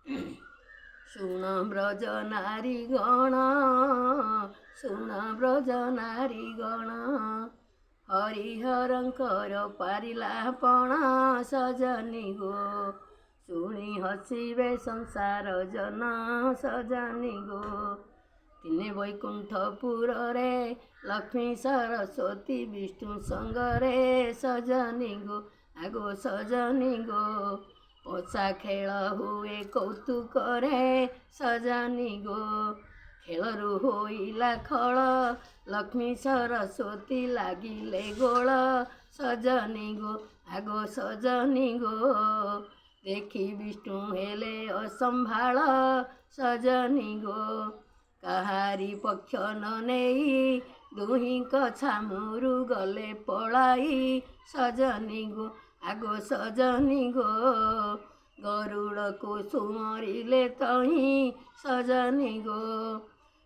ଶୁଣ ବ୍ରଜ ନାରୀ ଗଣ, ଶୁଣ ବ୍ରଜ ନାରୀ ଗଣ, ହରିହରଙ୍କର ପାରିଲା ପଣା ସଜନୀ ଗୋ, ଶୁଣି ହସିବେ ସଂସାର ଜନ ସଜନୀ ଗୋ। ତିନେ ବୈକୁଣ୍ଠପୁରରେ ଲକ୍ଷ୍ମୀ ସରସ୍ୱତୀ ବିଷ୍ଣୁ ସଙ୍ଗରେ ସଜନୀ ଗୋ, ଆଗୋ ସଜନୀ ଗୋ। ପଶା ଖେଳ ହୁଏ କୌତୁକରେ ସଜନୀ ଗୋ, ଖେଳରୁ ହୋଇଲା ଖଳ, ଲକ୍ଷ୍ମୀ ସରସ୍ୱତୀ ଲାଗିଲେ ଗୋଳ ସଜନୀ ଗୋ, ଆଗୋ ସଜନୀ ଗୋ। ଦେଖି ବିଷ୍ଣୁ ହେଲେ ଅସମ୍ଭାଳ ସଜନୀ ଗୋ, କାହାରି ପକ୍ଷ ନ ନେଇ ଦୁହିଁଙ୍କ ଛାମୁରୁ ଗଲେ ପଳାଇ ସଜନୀ ଗୋ, ଆଗୋ ସଜନୀ ଗୋ। ଗରୁଡ଼କୁ ସୁମରିଲେ ତହିଁ ସଜନୀ ଗୋ,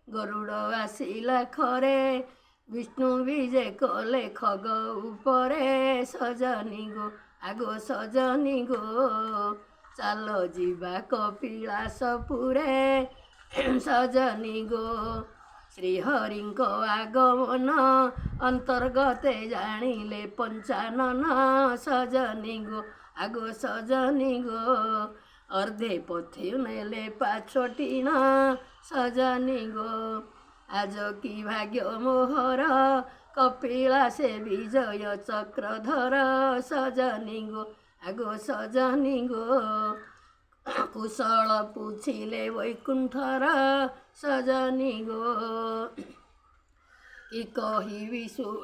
ଗରୁଡ଼ ଆସିଲା ଖରେ ବିଷ୍ଣୁ ବିଜେ କଲେ ଖଗ ଉପରେ ସଜନୀ ଗୋ, ଆଗୋ ସଜନୀ ଗୋ। ଚାଲ ଯିବା କପିଳାସପୁରେ ସଜନୀ ଗୋ, ଶ୍ରୀହରିଙ୍କ ଆଗମନ ଅନ୍ତର୍ଗତେ ଜାଣିଲେ ପଞ୍ଚାନନ ସଜନୀ ଗୋ, ଆଗୋ ସଜନୀ ଗୋ। ଅର୍ଧେ ପଥି ନେଲେ ପାଛୋଟିଣ ସଜନୀ ଗୋ, ଆଜ କି ଭାଗ୍ୟ ମୋହର କପିଳାସେ ବିଜୟ ଚକ୍ରଧର ସଜନୀ ଗୋ, ଆଗୋ ସଜନୀ ଗୋ। କୁଶଳ ପୁଛିଲେ ବୈକୁଣ୍ଠର ସଜନୀ ଗୋ, କି କହିବି ସୁଧ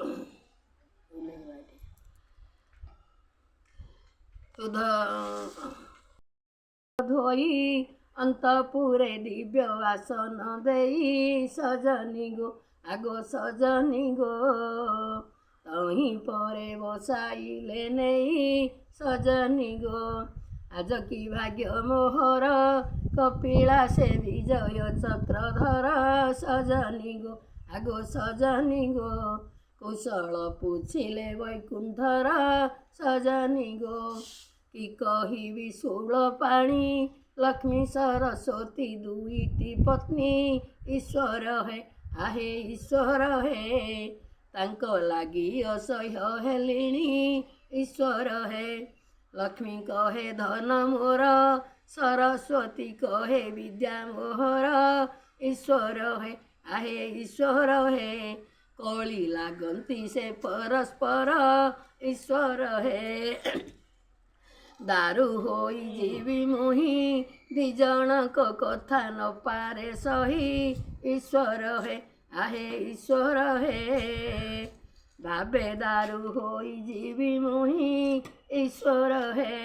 ଧୋଇ ଅନ୍ତପୁରେ ଦିବ୍ୟ ଆସନ ଦେଇ ସଜନୀ ଗୋ, ଆଗୋ ସଜନୀ ଗୋ। ତହିଁ ପରେ ବସାଇଲେ ନେଇ ସଜନୀ ଗୋ, ଆଜ କି ଭାଗ୍ୟ ମୋହର କପିଳାସେ ବିଜୟ ଚକ୍ରଧର ସଜନୀ ଗୋ, ଆଗୋ ସଜନୀ ଗୋ। କୁଶଳ ପୁଛିଲେ ବୈକୁଣ୍ଠର ସଜନୀ ଗୋ, କି କହିବି ଶୂଳ ପାଣି ଲକ୍ଷ୍ମୀ ସରସ୍ୱତୀ ଦୁଇଟି ପତ୍ନୀ ଈଶ୍ୱର ହେ, ଆହେ ଈଶ୍ୱର ହେ। ତାଙ୍କ ଲାଗି ଅସହ୍ୟ ହେଲିଣି ଈଶ୍ୱର ହେ, ଲକ୍ଷ୍ମୀ କହେ ଧନ ମୋର, ସରସ୍ୱତୀ କହେ ବିଦ୍ୟା ମୋହର, ଈଶ୍ୱର ହେ, ଆହେ ଈଶ୍ୱର ହେ। କଳି ଲାଗନ୍ତି ସେ ପରସ୍ପର ଈଶ୍ୱର ହେ, ଦାରୁ ହୋଇ ଯିବି ମୁହିଁ ଦି ଜଣଙ୍କ କଥା ନ ପାରେ ସହି ଈଶ୍ୱର ହେ, ଆହେ ଈଶ୍ୱର ହେ। ଭାବେ ଦାରୁ ହୋଇ ଯିବି ମୁହିଁ ଈଶ୍ୱର ହେ,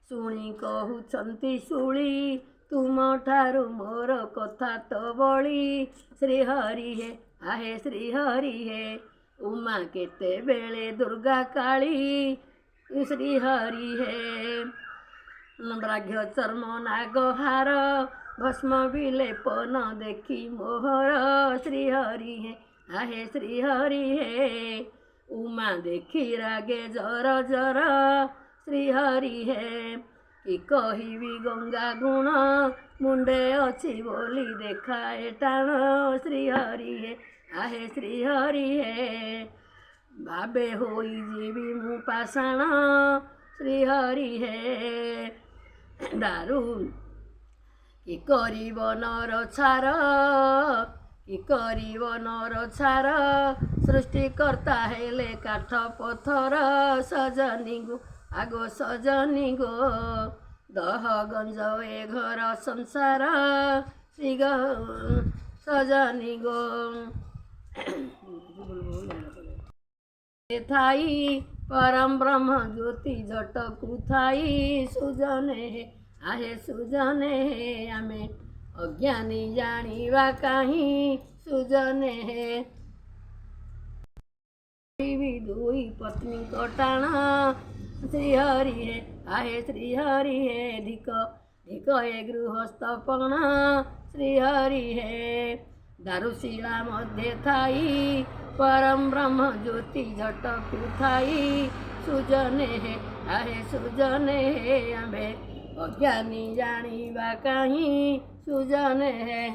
ଶୁଣି କହୁଛନ୍ତି ଶୁଳି ତୁମଠାରୁ ମୋର କଥା ତ ବଳି, ଶ୍ରୀହରି ହେ, ଆହେ ଶ୍ରୀହରି ହେ। ଉମା କେତେବେଳେ ଦୁର୍ଗା କାଳୀ ଶ୍ରୀହରି ହେ, ବ୍ରାଘ୍ୟ ଚର୍ମ ନାଗହାର ଭସ୍ମ ବିଲେପନ ଦେଖି ମୋହର, ଶ୍ରୀହରି ହେ, ଆହେ ଶ୍ରୀହରି ହେ। ଉମା ଦେଖି ରାଗେ ଜର ଜର ଶ୍ରୀହରି ହେ, କି କହିବି ଗଙ୍ଗା ଗୁଣ ମୁଣ୍ଡେ ଅଛି ବୋଲି ଦେଖାଏ ଟାଣ ଶ୍ରୀହରି ହେ, ଆହେ ଶ୍ରୀହରି ହେ। ଭାବେ ହୋଇଯିବି ମୁଁ ପାଷାଣ ଶ୍ରୀହରି ହେ, ଦାରୁ କି କରିବ ନର ଛାର, କି କରିବ ନର ଛାର, ସୃଷ୍ଟିକର୍ତ୍ତା ହେଲେ କାଠ ପଥର ସଜନୀ ଗୋ, ଆଗୋ ସଜନୀ ଗୋ। ଦହଗଞ୍ଜ ଏ ଘର ସଂସାର ଶ୍ରୀ ସଜନୀ ଗୋ, ଥାଇ ପରମ ବ୍ରହ୍ମ ଜ୍ୟୋତି ଝଟକୁ ଥାଇ ସୁଜନେ ହେ, ଆହେ ସୁଜନେ ହେ। ଆମେ ଅଜ୍ଞାନୀ ଜାଣିବା କାହିଁ ସୁଜନେ ହେ, ଦୁଇ ପତ୍ନୀଙ୍କ ଟାଣ ଶ୍ରୀହରି ହେ, ଆହେ ଶ୍ରୀହରି ହେ। ଧିକ ଧିକ ଏ ଗୃହସ୍ଥପଣ ଶ୍ରୀହରି ହେ, ଦାରୁଶିଳା ମଧ୍ୟରେ ଥାଇ ପରମ ବ୍ରହ୍ମ ଜ୍ୟୋତି ଝଟକୁ ଥାଇ ସୁଜନେ ହେ, ଆହେ ସୁଜନେ ହେ। ଆମ୍ଭେ अज्ञानी जानिबा काहीं सुजन है